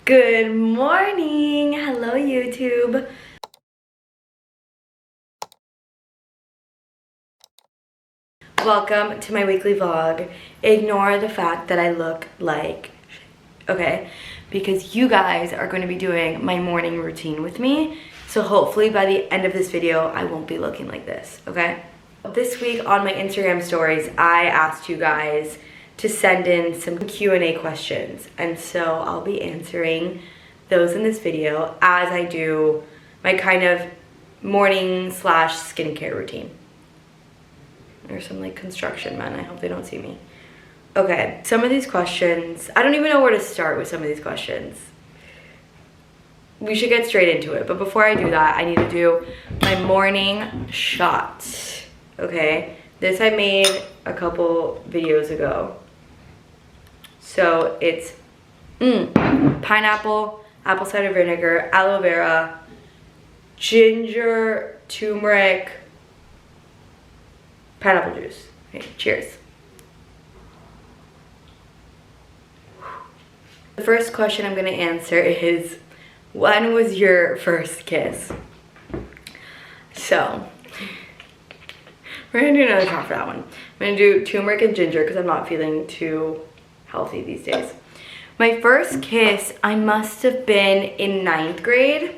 Good morning! Hello YouTube! Welcome to my weekly vlog. Ignore the fact that I look like shit, okay? Because you guys are going to be doing my morning routine with me. So hopefully by the end of this video, I won't be looking like this, okay? This week on my Instagram stories, I asked you guys to send in some Q&A questions. And so I'll be answering those in this video as I do my kind of morning / skincare routine. There's some like construction men, I hope they don't see me. Okay, some of these questions, I don't even know where to start with some of these questions. We should get straight into it, but before I do that, I need to do my morning shot, okay? This I made a couple videos ago. So it's pineapple, apple cider vinegar, aloe vera, ginger, turmeric, pineapple juice. Okay, cheers. The first question I'm gonna answer is, when was your first kiss? So, we're gonna do another shot for that one. I'm gonna do turmeric and ginger because I'm not feeling too healthy these days. My first kiss, I must have been in 9th grade.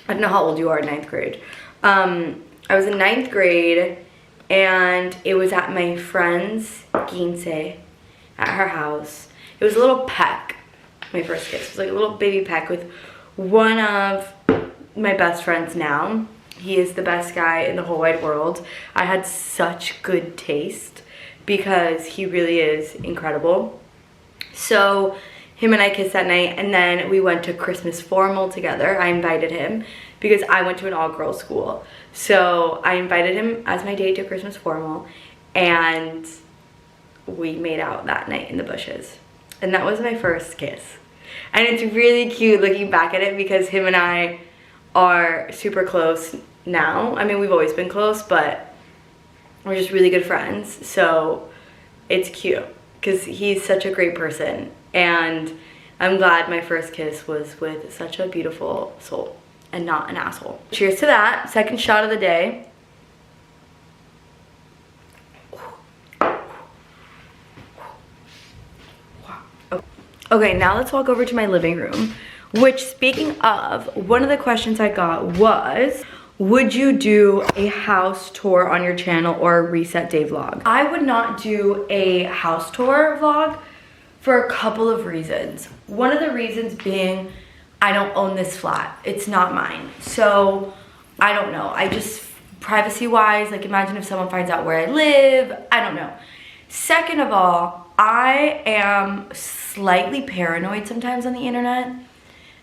I don't know how old you are in 9th grade. I was in 9th grade and it was at my friend's quince at her house. It was a little peck, my first kiss. It was like a little baby peck with one of my best friends now. He is the best guy in the whole wide world. I had such good taste because he really is incredible. So him and I kissed that night, and then we went to Christmas formal together. I invited him because I went to an all-girls school. So I invited him as my date to Christmas formal, and we made out that night in the bushes. And that was my first kiss. And it's really cute looking back at it because him and I are super close now. I mean, we've always been close, but we're just really good friends. So it's cute because he's such a great person. And I'm glad my first kiss was with such a beautiful soul and not an asshole. Cheers to that. Second shot of the day. Okay, now let's walk over to my living room, which, speaking of, one of the questions I got was, would you do a house tour on your channel or a reset day vlog? I would not do a house tour vlog for a couple of reasons. One of the reasons being, I don't own this flat. It's not mine. So I don't know. I just, privacy wise, like imagine if someone finds out where I live. I don't know. Second of all, I am slightly paranoid sometimes on the internet.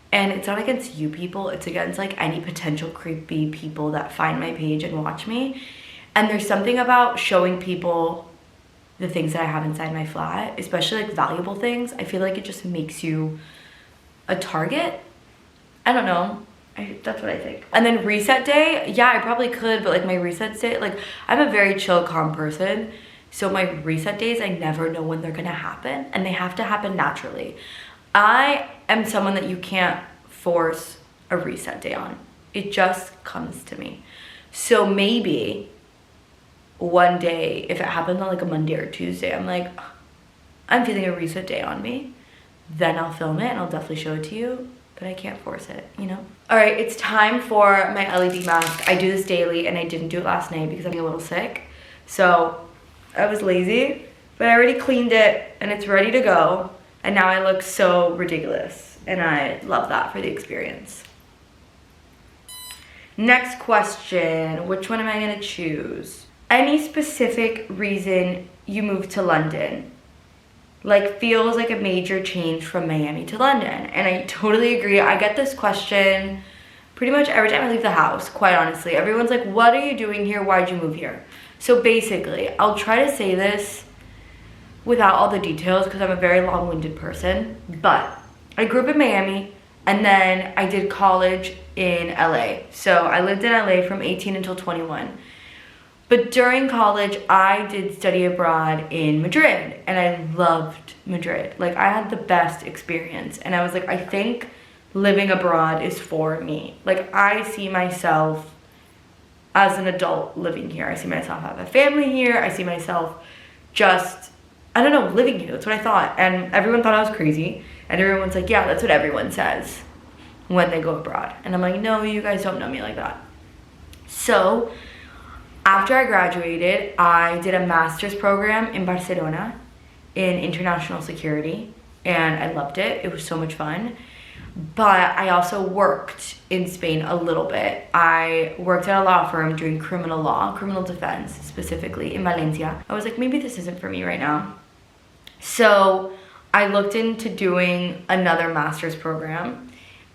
And it's not against you people, it's against like any potential creepy people that find my page and watch me. And there's something about showing people the things that I have inside my flat, especially like valuable things. I feel like it just makes you a target. I don't know. That's what I think. And then reset day, yeah, I probably could, but like my reset day, like I'm a very chill, calm person. So my reset days, I never know when they're gonna happen, and they have to happen naturally. I am someone that you can't force a reset day on. It just comes to me. So maybe one day, if it happens on like a Monday or Tuesday, I'm like, I'm feeling a reset day on me, then I'll film it and I'll definitely show it to you, but I can't force it, you know? All right, it's time for my LED mask. I do this daily and I didn't do it last night because I'm a little sick. So I was lazy, but I already cleaned it and it's ready to go. And now I look so ridiculous, and I love that for the experience. Next question, which one am I gonna choose? Any specific reason you moved to London? Like, feels like a major change from Miami to London. And I totally agree. I get this question pretty much every time I leave the house, quite honestly. Everyone's like, what are you doing here? Why'd you move here? So basically, I'll try to say this without all the details because I'm a very long-winded person, but I grew up in Miami and then I did college in LA. So I lived in LA from 18 until 21. But during college, I did study abroad in Madrid, and I loved Madrid. Like, I had the best experience, and I was like, I think living abroad is for me. Like, I see myself as an adult living here. I see myself have a family here. I see myself just, I don't know, living here. That's what I thought. And everyone thought I was crazy. And everyone's like, yeah, that's what everyone says when they go abroad. And I'm like, no, you guys don't know me like that. So after I graduated, I did a master's program in Barcelona in international security, and I loved it. It was so much fun. But I also worked in Spain a little bit. I worked at a law firm doing criminal law, criminal defense specifically in Valencia. I was like, maybe this isn't for me right now. So I looked into doing another master's program,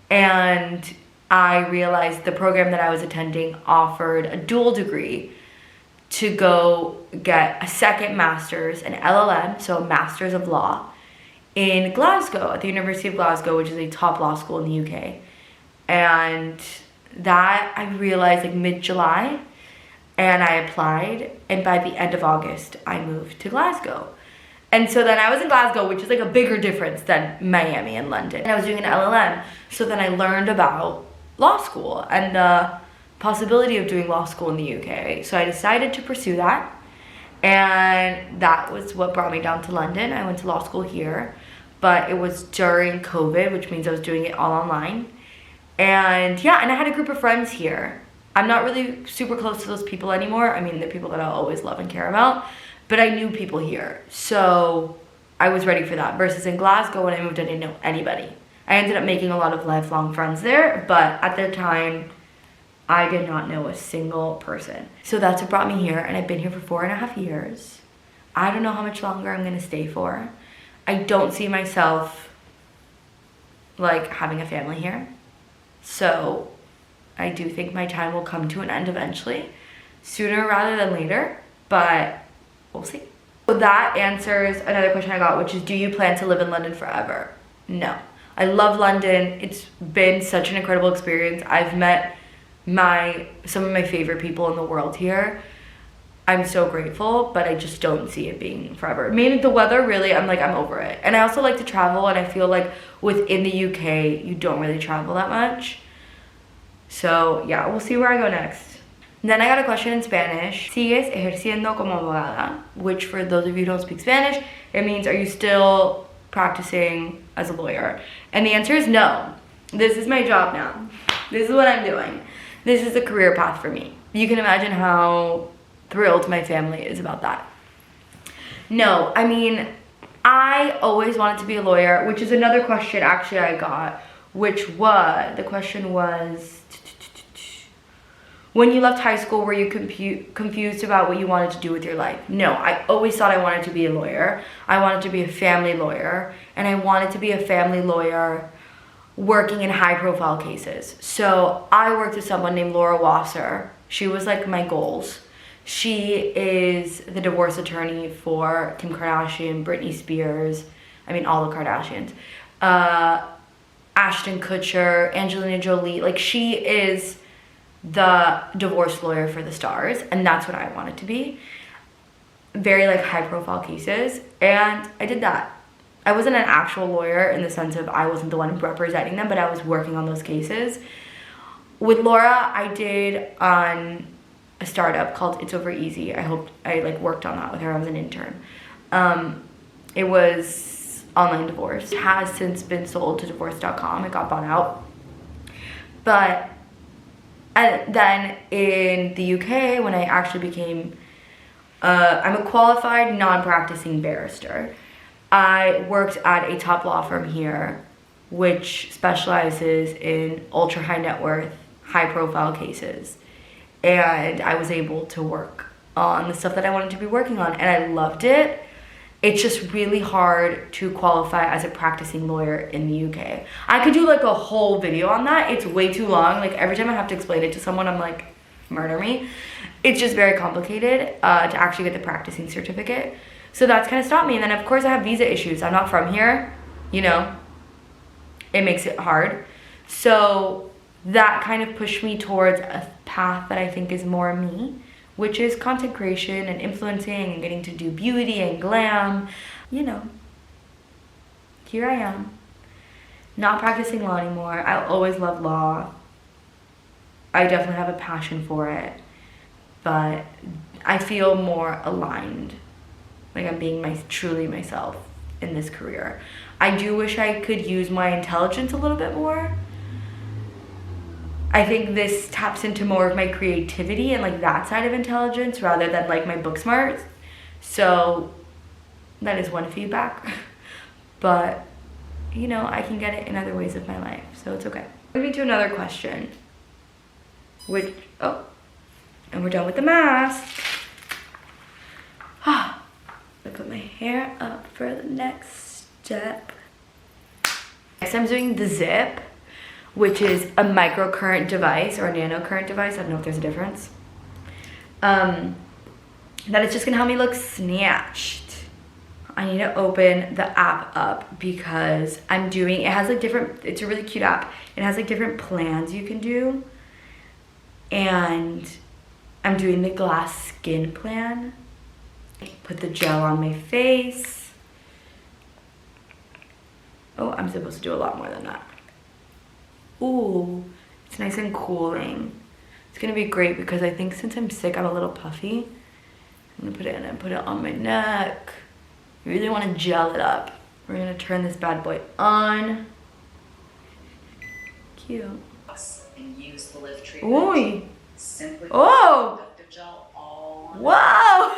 and I realized the program that I was attending offered a dual degree to go get a second master's, an LLM, so a master's of law, in Glasgow, at the University of Glasgow, which is a top law school in the UK. And that I realized like mid-July, and I applied, and by the end of August, I moved to Glasgow. And so then I was in Glasgow, which is like a bigger difference than Miami and London. And I was doing an LLM, so then I learned about law school and the possibility of doing law school in the UK. So I decided to pursue that, and that was what brought me down to London. I went to law school here, but it was during COVID, which means I was doing it all online. And yeah, and I had a group of friends here. I'm not really super close to those people anymore. I mean, they're people that I'll always love and care about, but I knew people here. So I was ready for that. Versus in Glasgow, when I moved, I didn't know anybody. I ended up making a lot of lifelong friends there, but at the time, I did not know a single person. So that's what brought me here, and I've been here for 4.5 years. I don't know how much longer I'm gonna stay for. I don't see myself like having a family here. So I do think my time will come to an end eventually, sooner rather than later, but we'll see. So that answers another question I got, which is, do you plan to live in London forever? No. I love London. It's been such an incredible experience. I've met some of my favorite people in the world here. I'm so grateful, but I just don't see it being forever. I mean, the weather, really, I'm over it. And I also like to travel, and I feel like within the UK, you don't really travel that much. So yeah, we'll see where I go next. Then I got a question in Spanish. ¿Sigues ejerciendo como abogada? Which, for those of you who don't speak Spanish, it means, are you still practicing as a lawyer? And the answer is no. This is my job now. This is what I'm doing. This is a career path for me. You can imagine how thrilled my family is about that. No, I mean, I always wanted to be a lawyer, which is another question actually I got, the question was, when you left high school, were you confused about what you wanted to do with your life? No, I always thought I wanted to be a lawyer. I wanted to be a family lawyer, and I wanted to be a family lawyer working in high-profile cases. So I worked with someone named Laura Wasser. She was like my goals. She is the divorce attorney for Kim Kardashian, Britney Spears, I mean all the Kardashians, Ashton Kutcher, Angelina Jolie. Like, she is the divorce lawyer for the stars, and that's what I wanted to be. Very like high-profile cases, and I did that. I wasn't an actual lawyer in the sense of I wasn't the one representing them, but I was working on those cases. With Laura, I did on a startup called It's Over Easy. I worked on that with her. I was an intern. It was online divorce. It has since been sold to divorce.com. It got bought out. But and then in the UK, when I actually became, I'm a qualified non-practicing barrister. I worked at a top law firm here, which specializes in ultra high net worth, high profile cases. And I was able to work on the stuff that I wanted to be working on, and I loved it. It's just really hard to qualify as a practicing lawyer in the UK. I could do like a whole video on that. It's way too long. Like, every time I have to explain it to someone, I'm like, murder me. It's just very complicated to actually get the practicing certificate. So that's kind of stopped me. And then of course I have visa issues. I'm not from here, you know, it makes it hard. So that kind of pushed me towards a path that I think is more me, which is content creation and influencing and getting to do beauty and glam. You know, here I am, not practicing law anymore. I always loved law. I definitely have a passion for it, but I feel more aligned, like I'm being truly myself in this career. I do wish I could use my intelligence a little bit more. I think this taps into more of my creativity and like that side of intelligence rather than like my book smarts. So that is one feedback. But you know, I can get it in other ways of my life, so it's okay. Moving to another question, which, oh, and we're done with the mask. I put my hair up for the next step. Next I'm doing the zip, which is a microcurrent device or a nanocurrent device. I don't know if there's a difference. That is just gonna help me look snatched. I need to open the app up because I'm doing, it has like different, it's a really cute app. It has like different plans you can do. And I'm doing the glass skin plan. Put the gel on my face. Oh, I'm supposed to do a lot more than that. Ooh, it's nice and cooling. It's gonna be great because I think since I'm sick, I'm a little puffy. I'm gonna put it in and put it on my neck. You really want to gel it up. We're gonna turn this bad boy on. Cute. And use the lift treatment. Ooh. Simply oh. conductive gel all Wow.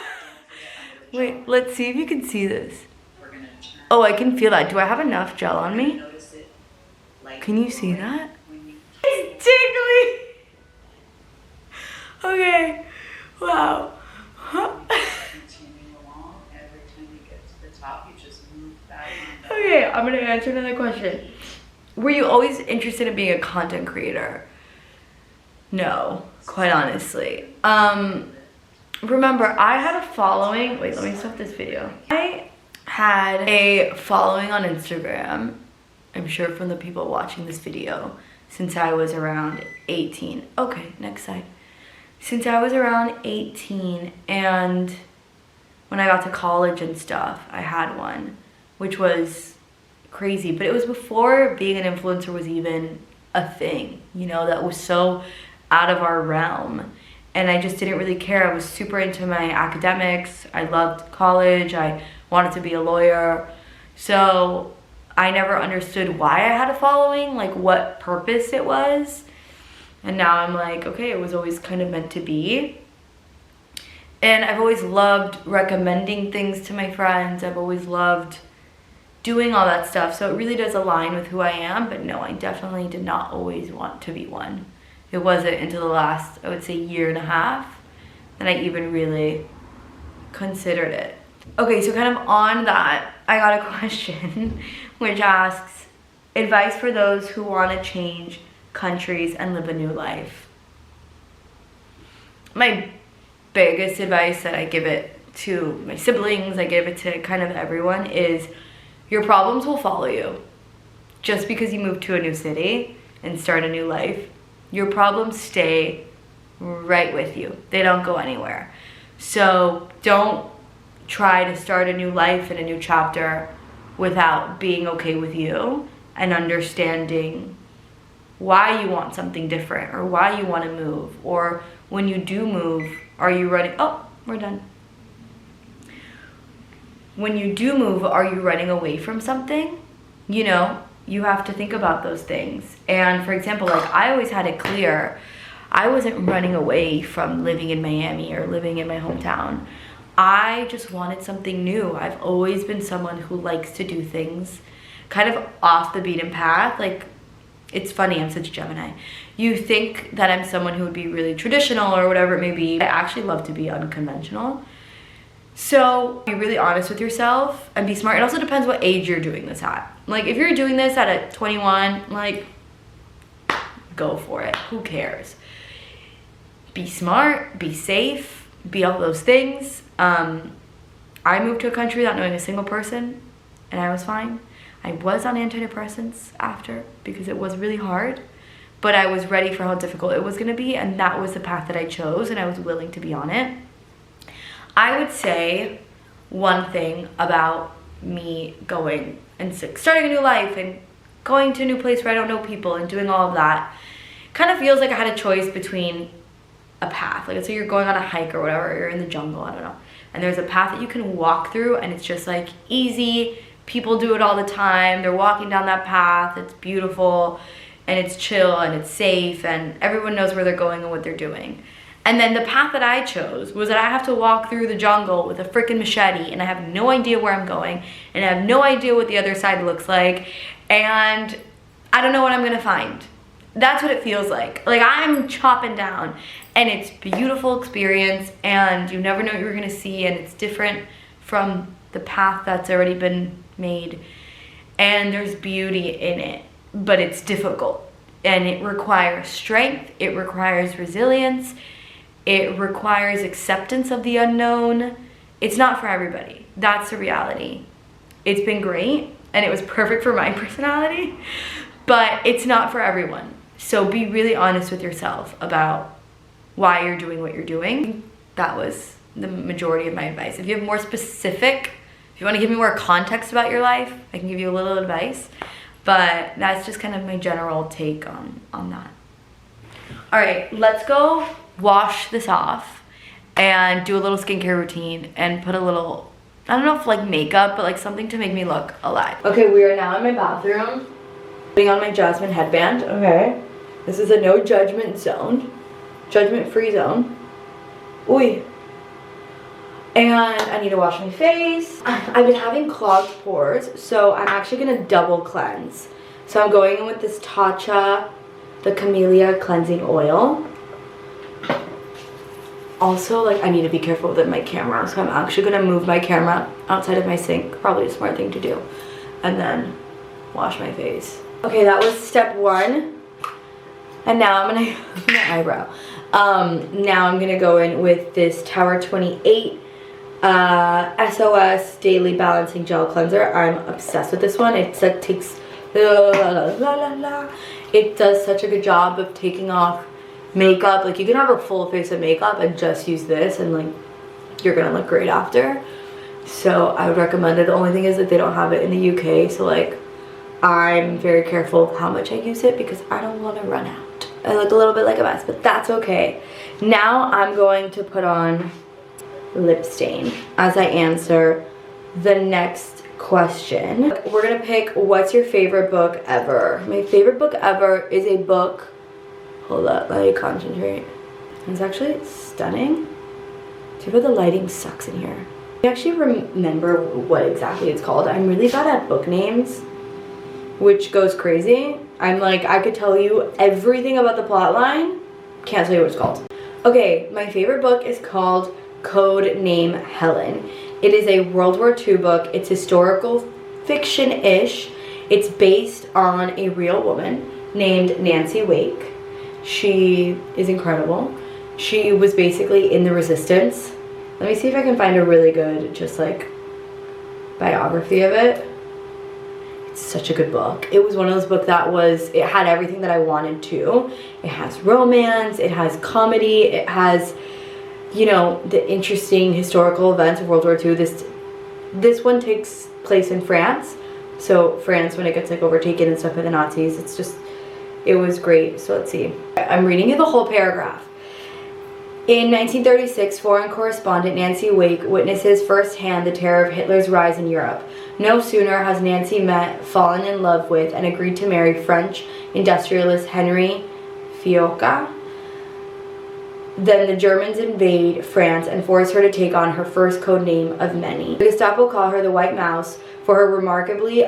Wait, let's see if you can see this. We're gonna turn. Oh, I can feel that. Do I have enough gel on me? Notice it like Can you see that? when you It's tingly. Okay. Wow. continue along. Every time you get to the top, you just move that one. Okay, I'm gonna answer another question. Were you always interested in being a content creator? No, quite honestly. Remember, I had a following. Wait, let me stop this video. I had a following on Instagram, I'm sure from the people watching this video, since I was around 18. Okay, next slide. Since I was around 18, and when I got to college and stuff, I had one, which was crazy. But it was before being an influencer was even a thing, you know, that was so out of our realm. And I just didn't really care. I was super into my academics. I loved college. I wanted to be a lawyer. So I never understood why I had a following, like what purpose it was. And now I'm like, okay, it was always kind of meant to be. And I've always loved recommending things to my friends. I've always loved doing all that stuff. So it really does align with who I am. But no, I definitely did not always want to be one. It wasn't until the last, I would say, year and a half that I even really considered it. Okay, so kind of on that, I got a question which asks, advice for those who want to change countries and live a new life. My biggest advice that I give it to my siblings, I give it to kind of everyone, is your problems will follow you. Just because you move to a new city and start a new life, your problems stay right with you. They don't go anywhere. So don't try to start a new life and a new chapter without being okay with you and understanding why you want something different or why you want to move. Or when you do move, are you running? Oh, we're done. When you do move, are you running away from something? You know, you have to think about those things. And for example, like I always had it clear, I wasn't running away from living in Miami or living in my hometown. I just wanted something new. I've always been someone who likes to do things kind of off the beaten path. Like, it's funny, I'm such a Gemini. You think that I'm someone who would be really traditional or whatever it may be. I actually love to be unconventional. So be really honest with yourself and be smart. It also depends what age you're doing this at. Like if you're doing this at a 21, like go for it. Who cares? Be smart, be safe, be all those things. I moved to a country without knowing a single person and I was fine. I was on antidepressants after because it was really hard, but I was ready for how difficult it was gonna be, and that was the path that I chose, and I was willing to be on it. I would say one thing about me going and starting a new life and going to a new place where I don't know people and doing all of that, kind of feels like I had a choice between a path. Like, let's say you're going on a hike or whatever, or you're in the jungle, I don't know, and there's a path that you can walk through, and it's just like easy, people do it all the time, they're walking down that path, it's beautiful, and it's chill, and it's safe, and everyone knows where they're going and what they're doing. And then the path that I chose was that I have to walk through the jungle with a freaking machete, and I have no idea where I'm going, and I have no idea what the other side looks like, and I don't know what I'm gonna find. That's what it feels like. Like, I'm chopping down, and it's a beautiful experience, and you never know what you're gonna see, and it's different from the path that's already been made, and there's beauty in it, but it's difficult, and it requires strength, it requires resilience, it requires acceptance of the unknown. It's not for everybody. That's the reality. It's been great, and it was perfect for my personality, but it's not for everyone. So be really honest with yourself about why you're doing what you're doing. That was the majority of my advice. If you have more specific, if you want to give me more context about your life, I can give you a little advice, but that's just kind of my general take on that. All right, let's go wash this off and do a little skincare routine and put a little, I don't know if like makeup, but like something to make me look alive. Okay, we are now in my bathroom, putting on my Jasmine headband. Okay, this is a no judgment zone, judgment-free zone. Ooh. And I need to wash my face. I've been having clogged pores, so I'm actually gonna double cleanse. So I'm going in with this Tatcha, the Camellia Cleansing Oil. Also, like, I need to be careful with my camera, so I'm actually gonna move my camera outside of my sink, probably a smart thing to do, and then wash my face. Okay, that was step one. And now I'm gonna, my eyebrow. Now I'm gonna go in with this Tower 28 SOS Daily Balancing Gel Cleanser. I'm obsessed with this one. It takes, it does such a good job of taking off makeup. Like, you can have a full face of makeup and just use this, and like, you're gonna look great after. So I would recommend it. The only thing is that they don't have it in the UK, so like, I'm very careful of how much I use it because I don't want to run out. I look a little bit like a mess, but that's okay. Now I'm going to put on lip stain as I answer the next question. We're gonna pick what's your favorite book ever. My favorite book ever is a book, hold up, let me concentrate. It's actually stunning. Too bad the lighting sucks in here. I actually remember what exactly it's called. I'm really bad at book names, which goes crazy. I'm like, I could tell you everything about the plot line, can't tell you what it's called. Okay, my favorite book is called Code Name Helen. It is a World War II book. It's historical fiction-ish. It's based on a real woman named Nancy Wake. She is incredible. She was basically in the resistance. Let me see if I can find a really good, just like, biography of it. It's such a good book. It was one of those books that was, it had everything that I wanted to. It has romance, it has comedy, it has, you know, the interesting historical events of World War II. This one takes place in France. So France, when it gets like overtaken and stuff by the Nazis, it's just, it was great. So let's see. I'm reading you the whole paragraph. In 1936, foreign correspondent Nancy Wake witnesses firsthand the terror of Hitler's rise in Europe. No sooner has Nancy met, fallen in love with, and agreed to marry French industrialist Henry Fioca than the Germans invade France and force her to take on her first code name of many. The Gestapo call her the White Mouse for her remarkably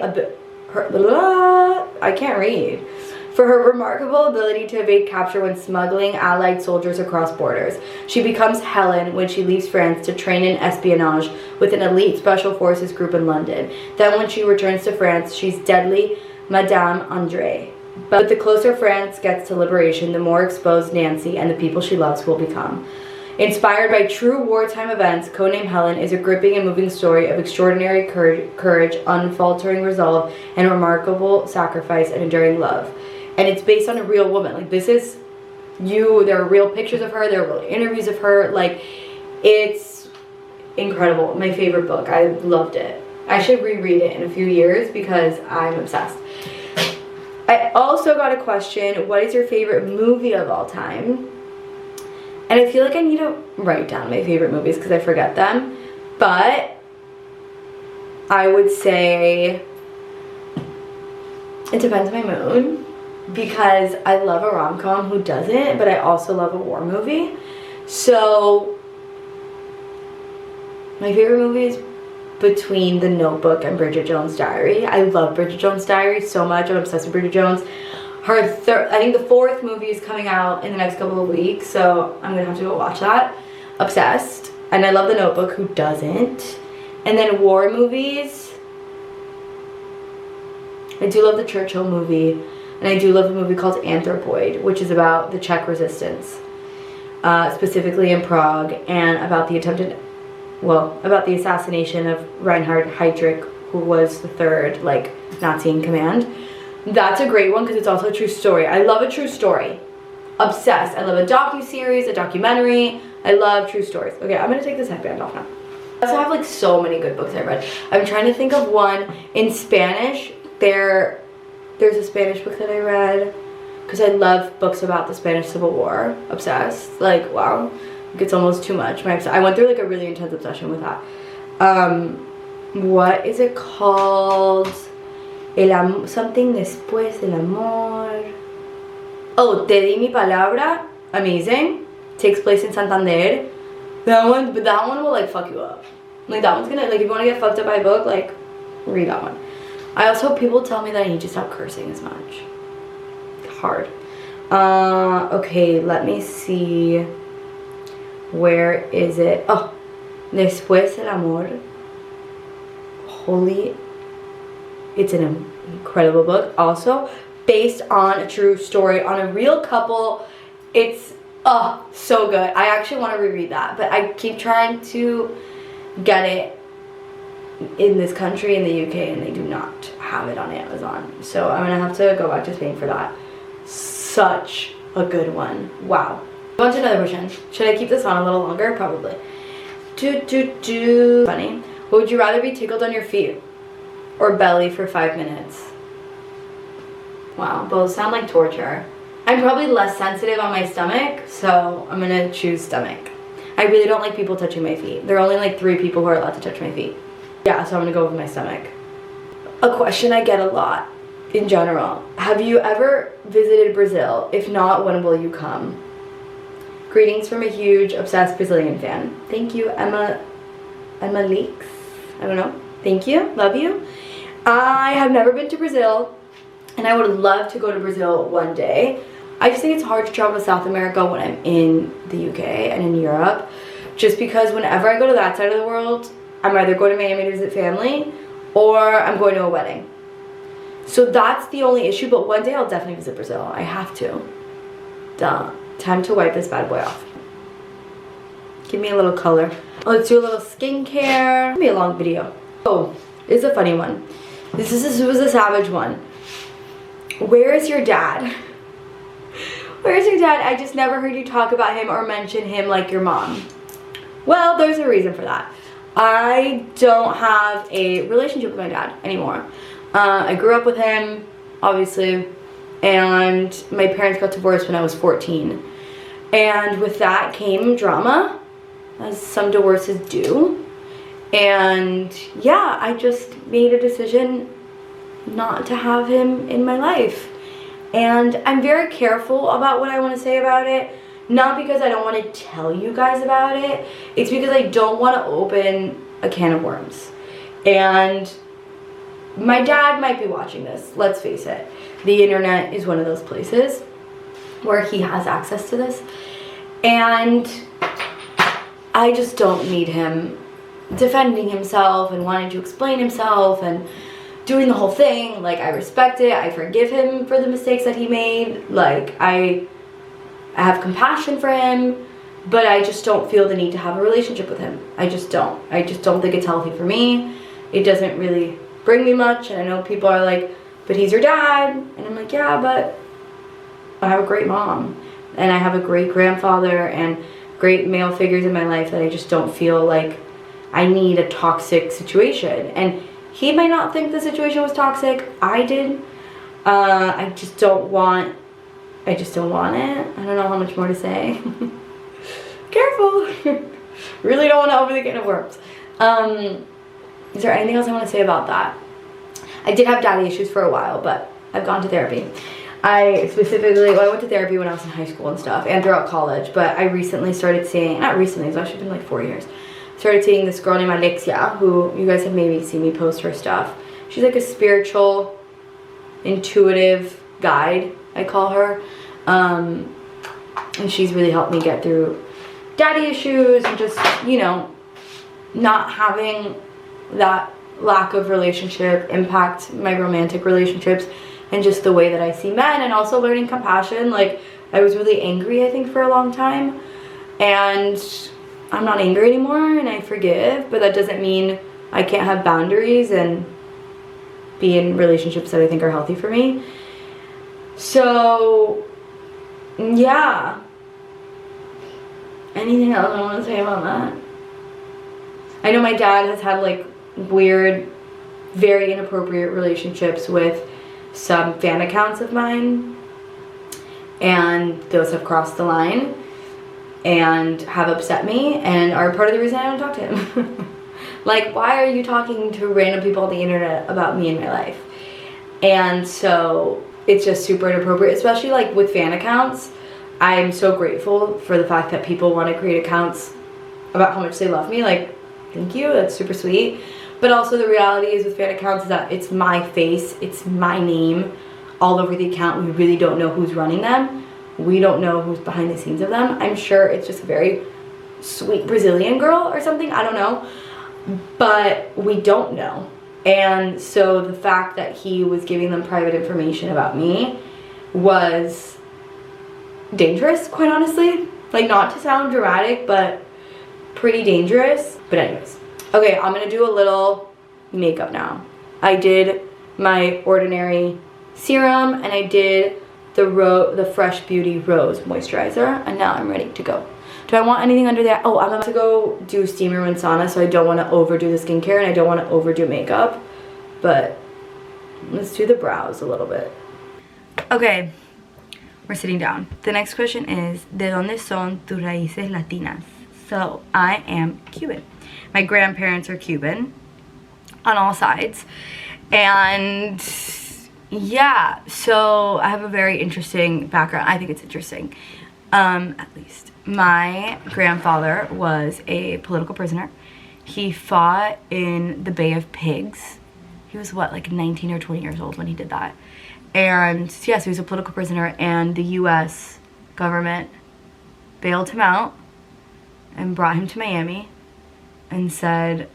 for her remarkable ability to evade capture when smuggling Allied soldiers across borders. She becomes Helen when she leaves France to train in espionage with an elite special forces group in London. Then when she returns to France, she's deadly Madame Andre. But the closer France gets to liberation, the more exposed Nancy and the people she loves will become. Inspired by true wartime events, Codename Helen is a gripping and moving story of extraordinary courage, unfaltering resolve, and remarkable sacrifice and enduring love. and it's based on a real woman. Like, this is there are real pictures of her, there are real interviews of her. Like, it's incredible. My favorite book. I loved it. I should reread it in a few years because I'm obsessed. I also got a question, what is your favorite movie of all time? And I feel like I need to write down my favorite movies because I forget them. But I would say it depends on my mood, because I love a rom-com, who doesn't, but I also love a war movie. So my favorite movie is between The Notebook and Bridget Jones' Diary. I love Bridget Jones' Diary so much. I'm obsessed with Bridget Jones. I think the 4th movie is coming out in the next couple of weeks, so I'm gonna have to go watch that. Obsessed. And I love The Notebook, who doesn't? And then war movies, I do love the Churchill movie, and I do love a movie called Anthropoid, which is about the Czech resistance, specifically in Prague, and about the about the assassination of Reinhard Heydrich, who was the 3rd, like, Nazi in command. That's a great one because it's also a true story. I love a true story. Obsessed. I love a docu-series, a documentary. I love true stories. Okay, I'm gonna take this headband off now. I also have like so many good books I read. I'm trying to think of one in Spanish. There's a Spanish book that I read because I love books about the Spanish Civil War. Obsessed. Like, wow. It's almost too much. I went through like a really intense obsession with that. What is it called? Something después del amor. Oh, Te di mi palabra. Amazing. Takes place in Santander. That one will like fuck you up. Like, that one's gonna, like, if you want to get fucked up by a book, like, read that one. I also, people tell me that I need to stop cursing as much. Hard. Okay, let me see. Where is it? Oh, Después del amor. Holy, it's an incredible book. Also, based on a true story, on a real couple. It's, so good. I actually want to reread that, but I keep trying to get it in this country, in the UK, and they do not have it on Amazon. So I'm gonna have to go back to Spain for that. Such a good one. Wow. On to another question. Should I keep this on a little longer? Probably. Funny. Would you rather be tickled on your feet or belly for 5 minutes? Wow, both sound like torture. I'm probably less sensitive on my stomach, so I'm gonna choose stomach. I really don't like people touching my feet. There are only like 3 people who are allowed to touch my feet. Yeah, so I'm gonna go with my stomach. A question I get a lot in general. Have you ever visited Brazil? If not, when will you come? Greetings from a huge, obsessed Brazilian fan. Thank you, Emma Leaks. I don't know. Thank you. Love you. I have never been to Brazil, and I would love to go to Brazil one day. I just think it's hard to travel to South America when I'm in the UK and in Europe, just because whenever I go to that side of the world, I'm either going to Miami to visit family or I'm going to a wedding. So that's the only issue, but one day I'll definitely visit Brazil. I have to. Duh. Time to wipe this bad boy off. Give me a little color. Let's do a little skincare. It'll be a long video. Oh, this is a funny one. This was a savage one. Where is your dad? Where's your dad? I just never heard you talk about him or mention him like your mom. Well, there's a reason for that. I don't have a relationship with my dad anymore. I grew up with him, obviously, and my parents got divorced when I was 14. And with that came drama, as some divorces do. And yeah, I just made a decision not to have him in my life. And I'm very careful about what I want to say about it. Not because I don't want to tell you guys about it. It's because I don't want to open a can of worms. And my dad might be watching this, let's face it. The internet is one of those places where he has access to this. And I just don't need him defending himself and wanting to explain himself and doing the whole thing. Like, I respect it. I forgive him for the mistakes that he made. Like, I have compassion for him, but I just don't feel the need to have a relationship with him. I just don't. I just don't think it's healthy for me. It doesn't really bring me much. And I know people are like, but he's your dad. And I'm like, yeah, but I have a great mom, and I have a great grandfather and great male figures in my life that I just don't feel like I need a toxic situation. And he might not think the situation was toxic. I did. I just don't want it. I don't know how much more to say. Careful. Really don't want to overthink it in words. Is there anything else I want to say about that? I did have daddy issues for a while, but I've gone to therapy. I went to therapy when I was in high school and stuff, and throughout college, but I recently started seeing, not recently, it's actually been like 4 years, started seeing this girl named Alexia, who you guys have maybe seen me post her stuff. She's like a spiritual, intuitive guide, I call her, and she's really helped me get through daddy issues and just, you know, not having that lack of relationship impact my romantic relationships and just the way that I see men, and also learning compassion. Like, I was really angry, I think, for a long time, and I'm not angry anymore, and I forgive, but that doesn't mean I can't have boundaries and be in relationships that I think are healthy for me. So, yeah. Anything else I want to say about that? I know my dad has had like weird, very inappropriate relationships with some fan accounts of mine, and those have crossed the line and have upset me and are part of the reason I don't talk to him. Like, why are you talking to random people on the internet about me and my life? And so it's just super inappropriate, especially like with fan accounts. I'm so grateful for the fact that people want to create accounts about how much they love me. Like, thank you, that's super sweet. But also the reality is with fan accounts is that it's my face, it's my name all over the account. We really don't know who's running them. We don't know who's behind the scenes of them. I'm sure it's just a very sweet Brazilian girl or something, I don't know. But we don't know. And so the fact that he was giving them private information about me was dangerous, quite honestly. Like, not to sound dramatic, but pretty dangerous. But anyways. Okay, I'm gonna do a little makeup now. I did my Ordinary serum, and I did the Fresh Beauty Rose moisturizer, and now I'm ready to go. Do I want anything under there? Oh, I'm about to go do steamer and sauna, so I don't want to overdo the skincare, and I don't want to overdo makeup, but let's do the brows a little bit. Okay, we're sitting down. The next question is, ¿De dónde son tus raíces latinas? So, I am Cuban. My grandparents are Cuban on all sides, and yeah, so I have a very interesting background. I think it's interesting, at least. My grandfather was a political prisoner. He fought in the Bay of Pigs. He was, what, like 19 or 20 years old when he did that. And yes, yeah, so he was a political prisoner, and the US government bailed him out and brought him to Miami and said,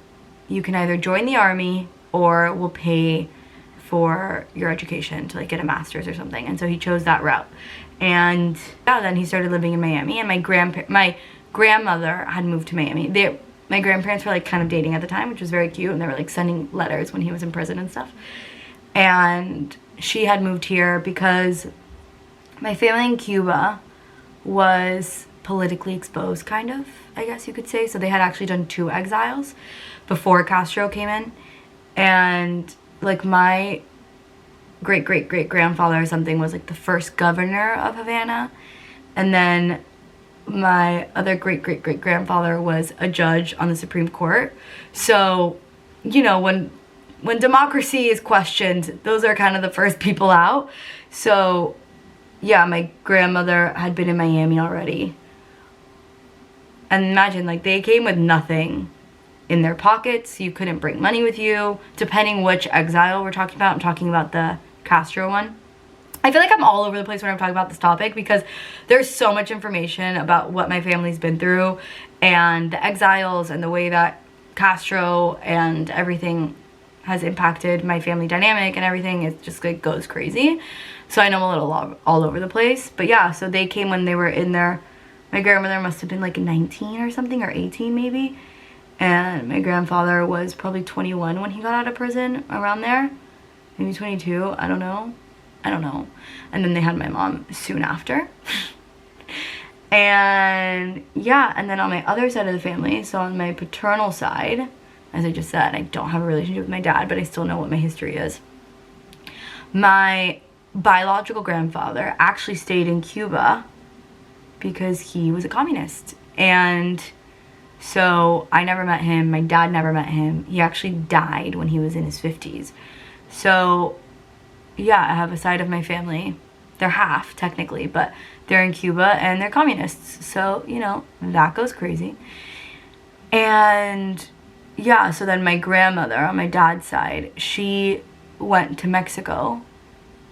you can either join the army or we'll pay for your education to like get a master's or something. And so he chose that route. And yeah, then he started living in Miami, and my grandmother had moved to Miami. My grandparents were like kind of dating at the time, which was very cute, and they were like sending letters when he was in prison and stuff. And she had moved here because my family in Cuba was politically exposed, kind of, I guess you could say. So they had actually done 2 exiles before Castro came in, and like my great-great-great-grandfather or something was like the first governor of Havana, and then my other great-great-great-grandfather was a judge on the Supreme Court. So, you know, when democracy is questioned, those are kind of the first people out. So yeah, my grandmother had been in Miami already, and imagine, like, they came with nothing in their pockets. You couldn't bring money with you, depending which exile we're talking about. I'm talking about the Castro one. I feel like I'm all over the place when I'm talking about this topic because there's so much information about what my family's been through and the exiles and the way that Castro and everything has impacted my family dynamic and everything. It just like goes crazy. So I know I'm a little all over the place. But yeah, so they came when they were in their, my grandmother must have been like 19 or something, or 18 maybe. And my grandfather was probably 21 when he got out of prison, around there. Maybe 22, I don't know. I don't know. And then they had my mom soon after. And yeah, and then on my other side of the family, so on my paternal side, as I just said, I don't have a relationship with my dad, but I still know what my history is. My biological grandfather actually stayed in Cuba because he was a communist. And so I never met him. My dad never met him. He actually died when he was in his 50s. So yeah, I have a side of my family. They're half, technically, but they're in Cuba and they're communists. So, you know, that goes crazy. And yeah, so then my grandmother on my dad's side, she went to Mexico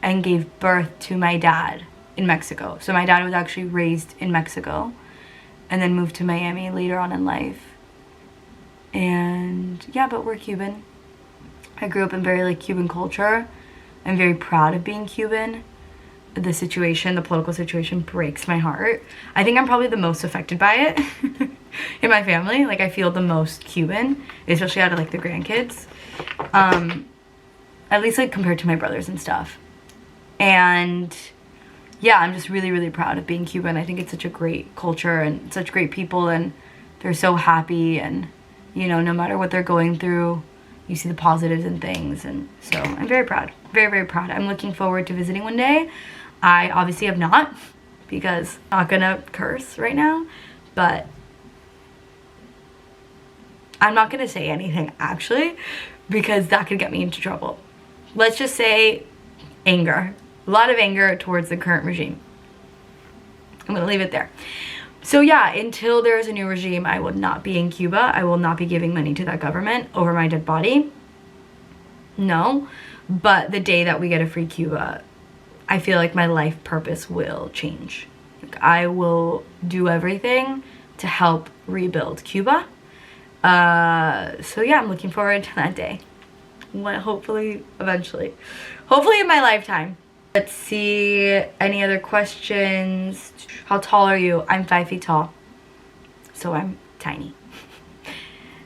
and gave birth to my dad in Mexico. So my dad was actually raised in Mexico and then moved to Miami later on in life. And yeah, but we're Cuban. I grew up in very like Cuban culture. I'm very proud of being Cuban. The situation, the political situation breaks my heart. I think I'm probably the most affected by it in my family. Like I feel the most Cuban, especially out of like the grandkids. At least like compared to my brothers and stuff. And yeah, I'm just really, really proud of being Cuban. I think it's such a great culture and such great people, and they're so happy, and you know, no matter what they're going through, you see the positives in things. And so I'm very proud, very, very proud. I'm looking forward to visiting one day. I obviously have not, because I'm not gonna curse right now, but I'm not gonna say anything actually, because that could get me into trouble. Let's just say anger. A lot of anger towards the current regime. I'm gonna leave it there. So yeah, until there's a new regime, I will not be in Cuba. I will not be giving money to that government over my dead body. No. But the day that we get a free Cuba, I feel like my life purpose will change. Like, I will do everything to help rebuild Cuba. So yeah, I'm looking forward to that day. Hopefully, eventually. Hopefully in my lifetime. Let's see, any other questions? How tall are you? I'm 5 feet tall. So I'm tiny.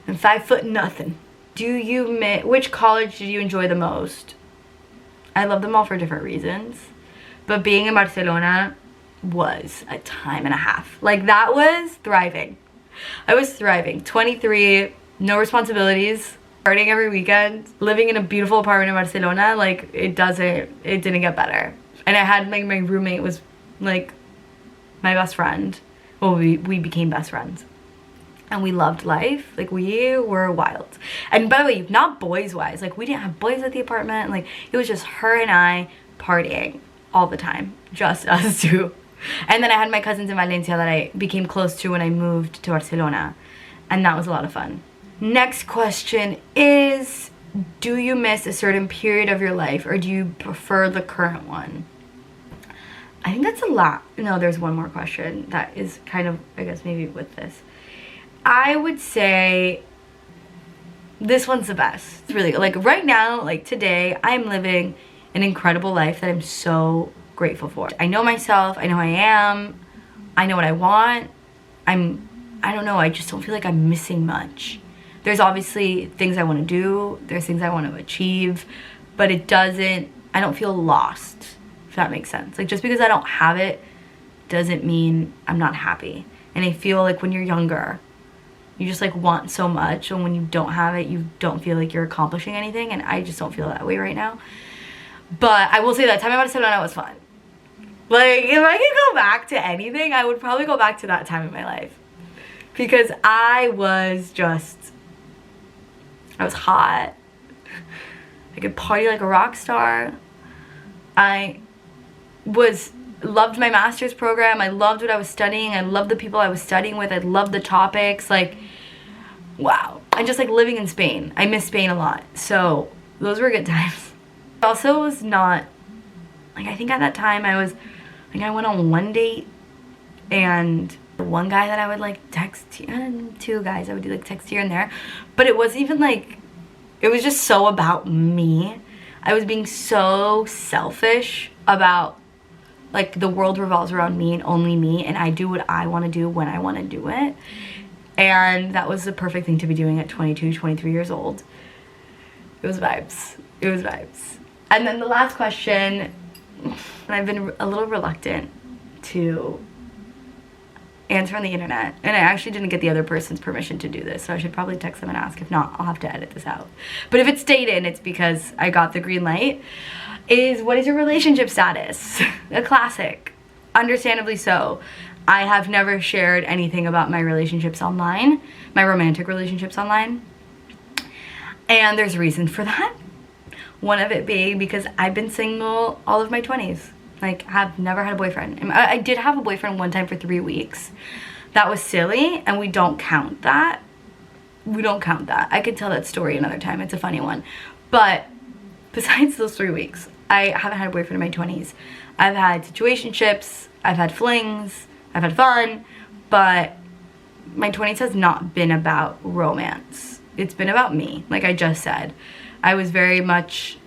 I'm 5 foot nothing. Which college did you enjoy the most? I love them all for different reasons. But being in Barcelona was a time and a half. Like, that was thriving. I was thriving. 23, no responsibilities, partying every weekend, living in a beautiful apartment in Barcelona. Like, it didn't get better. And I had, like, my roommate was, like, my best friend. Well, we became best friends. And we loved life. Like, we were wild. And by the way, not boys-wise. Like, we didn't have boys at the apartment. Like, it was just her and I partying all the time. Just us two. And then I had my cousins in Valencia that I became close to when I moved to Barcelona. And that was a lot of fun. Next question is, do you miss a certain period of your life, or do you prefer the current one? I think that's a lot. No, there's one more question that is kind of, I guess, maybe with this. I would say this one's the best. It's really, like, right now, like today, I'm living an incredible life that I'm so grateful for. I know myself, I know who I am, I know what I want. I don't know, I just don't feel like I'm missing much. There's obviously things I want to do, there's things I want to achieve, but I don't feel lost, if that makes sense. Like, just because I don't have it doesn't mean I'm not happy. And I feel like when you're younger, you just like want so much, and when you don't have it, you don't feel like you're accomplishing anything, and I just don't feel that way right now. But I will say that time in Barcelona was fun. Like, if I could go back to anything, I would probably go back to that time in my life. Because I was hot. I could party like a rock star. I loved my master's program. I loved what I was studying. I loved the people I was studying with. I loved the topics. Like, wow. And just like living in Spain. I miss Spain a lot. So those were good times. I also was not, like, I think at that time I went on one date, and one guy that I would like text, two guys I would do like text here and there, but it wasn't even like, it was just so about me. I was being so selfish about, like, the world revolves around me and only me, and I do what I want to do when I want to do it. And that was the perfect thing to be doing at 22, 23 years old. It was vibes. It was vibes. And then the last question And I've been a little reluctant to answer on the internet, and I actually didn't get the other person's permission to do this, so I should probably text them and ask. If not, I'll have to edit this out. But if it stayed in, it's because I got the green light. What is your relationship status? A classic. Understandably so. I have never shared anything about my relationships online, my romantic relationships online, and there's a reason for that. One of it being because I've been single all of my 20s. Like, I've never had a boyfriend. I did have a boyfriend one time for 3 weeks. That was silly, and we don't count that. We don't count that. I could tell that story another time. It's a funny one. But besides those 3 weeks, I haven't had a boyfriend in my 20s. I've had situationships, I've had flings, I've had fun, but my 20s has not been about romance. It's been about me, like I just said. I was very much...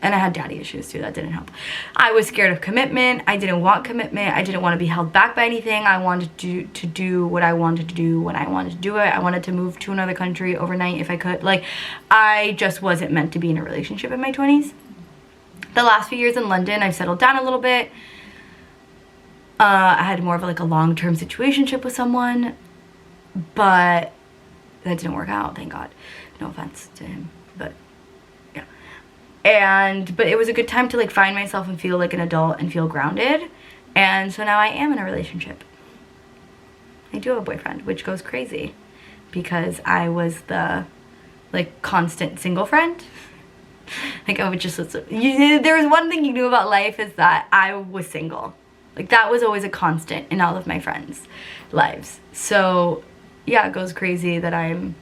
And I had daddy issues too, that didn't help. I was scared of commitment. I didn't want commitment. I didn't want to be held back by anything. I wanted to do what I wanted to do when I wanted to do it. I wanted to move to another country overnight if I could. Like, I just wasn't meant to be in a relationship in my 20s. The last few years in London, I've settled down a little bit. I had more of like a long-term situationship with someone, but that didn't work out, thank God. No offense to him, but... But it was a good time to like find myself and feel like an adult and feel grounded. And so now I am in a relationship. I do have a boyfriend, which goes crazy because I was the like constant single friend. Like I would just, there was one thing you knew about life is that I was single. Like that was always a constant in all of my friends' lives. So yeah, it goes crazy that I'm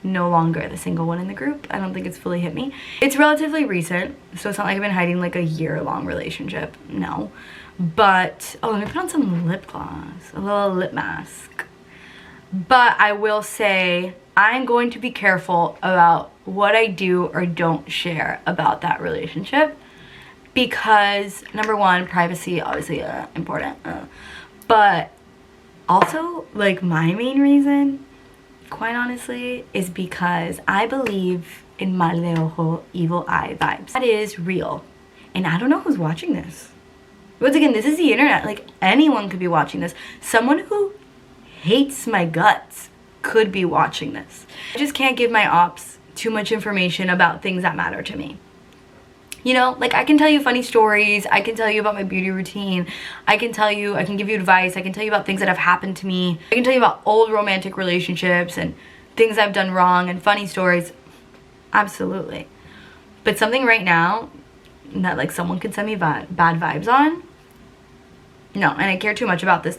no longer the single one in the group. I don't think it's fully hit me. It's relatively recent, so it's not like I've been hiding like a year-long relationship. No. But, oh, let me put on some lip gloss, a little lip mask. But I will say I'm going to be careful about what I do or don't share about that relationship because, number one, privacy, obviously important. But also, like, my main reason, quite honestly, is because I believe in mal de ojo, evil eye vibes. That is real. And I don't know who's watching this. Once again, this is the internet. Like, anyone could be watching this. Someone who hates my guts could be watching this. I just can't give my ops too much information about things that matter to me. You know, like I can tell you funny stories, I can tell you about my beauty routine, I can give you advice, I can tell you about things that have happened to me, I can tell you about old romantic relationships and things I've done wrong and funny stories, absolutely. But something right now that like someone could send me bad vibes on, no, and I care too much about this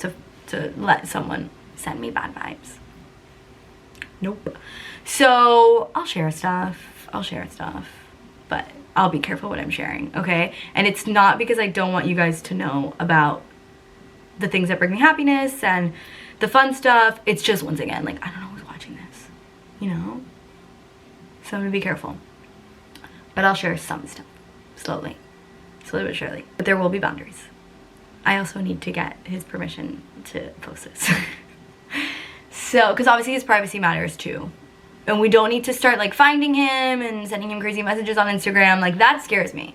to let someone send me bad vibes. Nope. So I'll share stuff, but I'll be careful what I'm sharing, okay? And it's not because I don't want you guys to know about the things that bring me happiness and the fun stuff. It's just, once again, like, I don't know who's watching this, you know? So I'm gonna be careful. But I'll share some stuff, slowly but surely. But there will be boundaries. I also need to get his permission to post this. So, because obviously his privacy matters too. And we don't need to start like finding him and sending him crazy messages on Instagram. Like that scares me.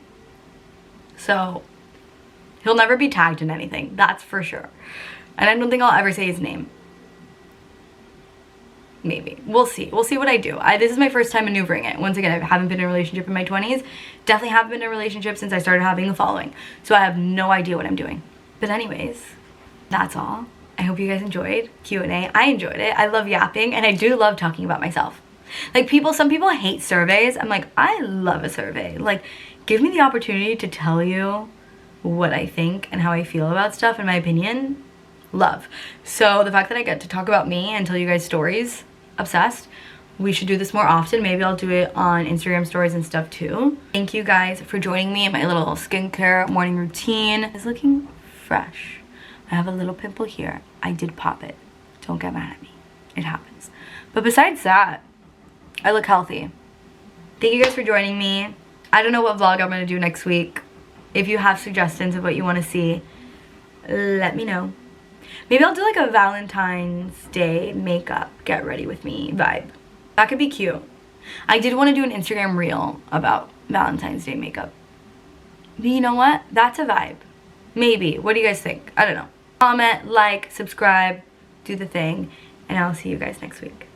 So he'll never be tagged in anything. That's for sure. And I don't think I'll ever say his name. Maybe. We'll see. We'll see what I do. This is my first time maneuvering it. Once again, I haven't been in a relationship in my 20s. Definitely haven't been in a relationship since I started having the following. So I have no idea what I'm doing. But anyways, that's all. I hope you guys enjoyed Q&A. I enjoyed it. I love yapping and I do love talking about myself. Like some people hate surveys. I'm like, I love a survey. Like, give me the opportunity to tell you what I think and how I feel about stuff and my opinion. Love. So the fact that I get to talk about me and tell you guys stories, obsessed. We should do this more often. Maybe I'll do it on Instagram stories and stuff too. Thank you guys for joining me in my little skincare morning routine. It's looking fresh. I have a little pimple here. I did pop it. Don't get mad at me. It happens. But besides that, I look healthy. Thank you guys for joining me. I don't know what vlog I'm going to do next week. If you have suggestions of what you want to see, let me know. Maybe I'll do like a Valentine's Day makeup, get ready with me vibe. That could be cute. I did want to do an Instagram reel about Valentine's Day makeup. But you know what? That's a vibe. Maybe. What do you guys think? I don't know. Comment, like, subscribe, do the thing, and I'll see you guys next week.